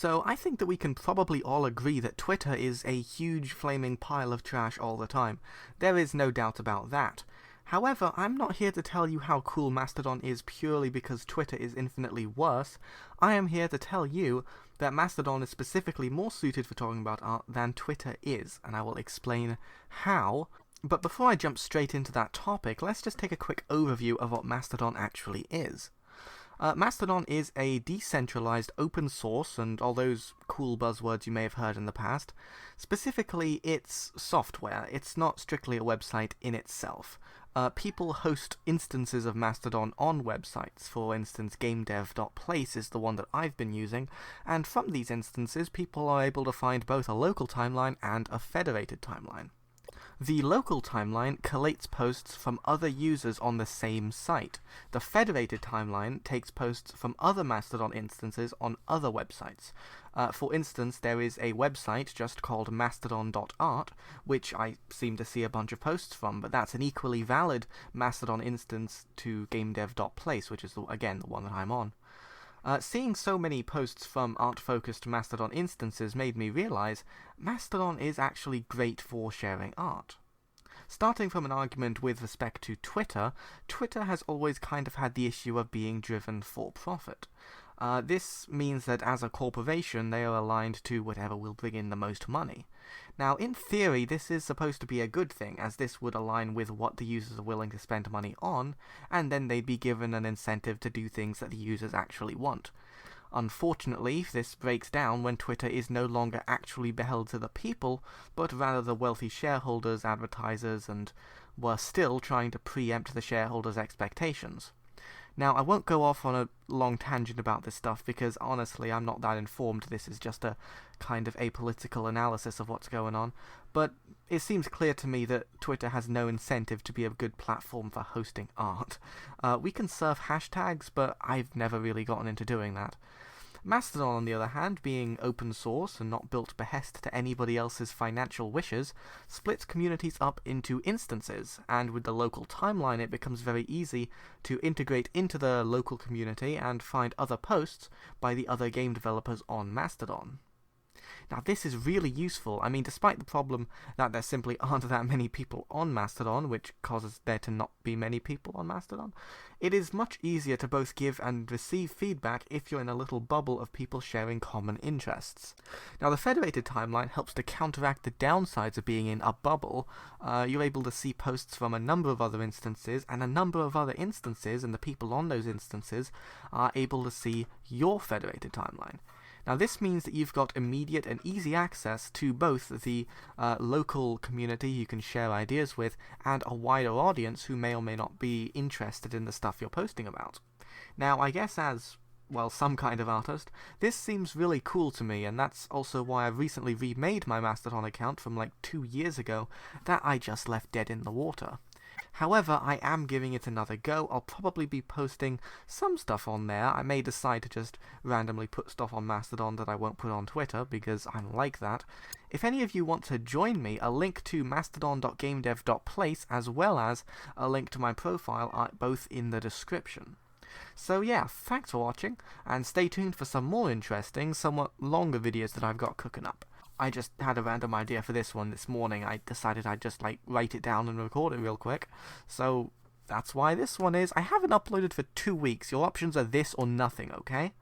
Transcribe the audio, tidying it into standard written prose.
So I think that we can probably all agree that Twitter is a huge flaming pile of trash all the time. There is no doubt about that. However, I'm not here to tell you how cool Mastodon is purely because Twitter is infinitely worse. I am here to tell you that Mastodon is specifically more suited for talking about art than Twitter is, and I will explain how. But before I jump straight into that topic, let's just take a quick overview of what Mastodon actually is. Mastodon is a decentralized open source, and all those cool buzzwords you may have heard in the past. Specifically, it's software. It's not strictly a website in itself. People host instances of Mastodon on websites. For instance, gamedev.place is the one that I've been using, and from these instances, people are able to find both a local timeline and a federated timeline. The local timeline collates posts from other users on the same site. The federated timeline takes posts from other Mastodon instances on other websites. For instance, there is a website just called mastodon.art, which I seem to see a bunch of posts from, but that's an equally valid Mastodon instance to gamedev.place, which is, again, the one that I'm on. Seeing so many posts from art-focused Mastodon instances made me realize Mastodon is actually great for sharing art. Starting from an argument with respect to Twitter, Twitter has always kind of had the issue of being driven for profit. This means that as a corporation, they are aligned to whatever will bring in the most money. Now, in theory, this is supposed to be a good thing, as this would align with what the users are willing to spend money on, and then they'd be given an incentive to do things that the users actually want. Unfortunately, this breaks down when Twitter is no longer actually beheld to the people, but rather the wealthy shareholders, advertisers, and were still trying to preempt the shareholders' expectations. Now, I won't go off on a long tangent about this stuff because, honestly, I'm not that informed. This is just a kind of apolitical analysis of what's going on. But it seems clear to me that Twitter has no incentive to be a good platform for hosting art. We can surf hashtags, but I've never really gotten into doing that. Mastodon, on the other hand, being open source and not built behest to anybody else's financial wishes, splits communities up into instances, and with the local timeline it becomes very easy to integrate into the local community and find other posts by the other game developers on Mastodon. Now, this is really useful. I mean, despite the problem that there simply aren't that many people on Mastodon, which causes there to not be many people on Mastodon, it is much easier to both give and receive feedback if you're in a little bubble of people sharing common interests. Now, the federated timeline helps to counteract the downsides of being in a bubble. You're able to see posts from a number of other instances, and a number of other instances, and the people on those instances are able to see your federated timeline. Now, this means that you've got immediate and easy access to both the local community you can share ideas with and a wider audience who may or may not be interested in the stuff you're posting about. Now, I guess as, well, some kind of artist, this seems really cool to me, and that's also why I've recently remade my Mastodon account from like 2 years ago that I just left dead in the water. However, I am giving it another go. I'll probably be posting some stuff on there. I may decide to just randomly put stuff on Mastodon that I won't put on Twitter, because I'm like that. If any of you want to join me, a link to mastodon.gamedev.place as well as a link to my profile are both in the description. So yeah, thanks for watching, and stay tuned for some more interesting, somewhat longer videos that I've got cooking up. I just had a random idea for this one this morning. I decided I'd just write it down and record it real quick. So that's why this one is. I haven't uploaded for 2 weeks. Your options are this or nothing, okay?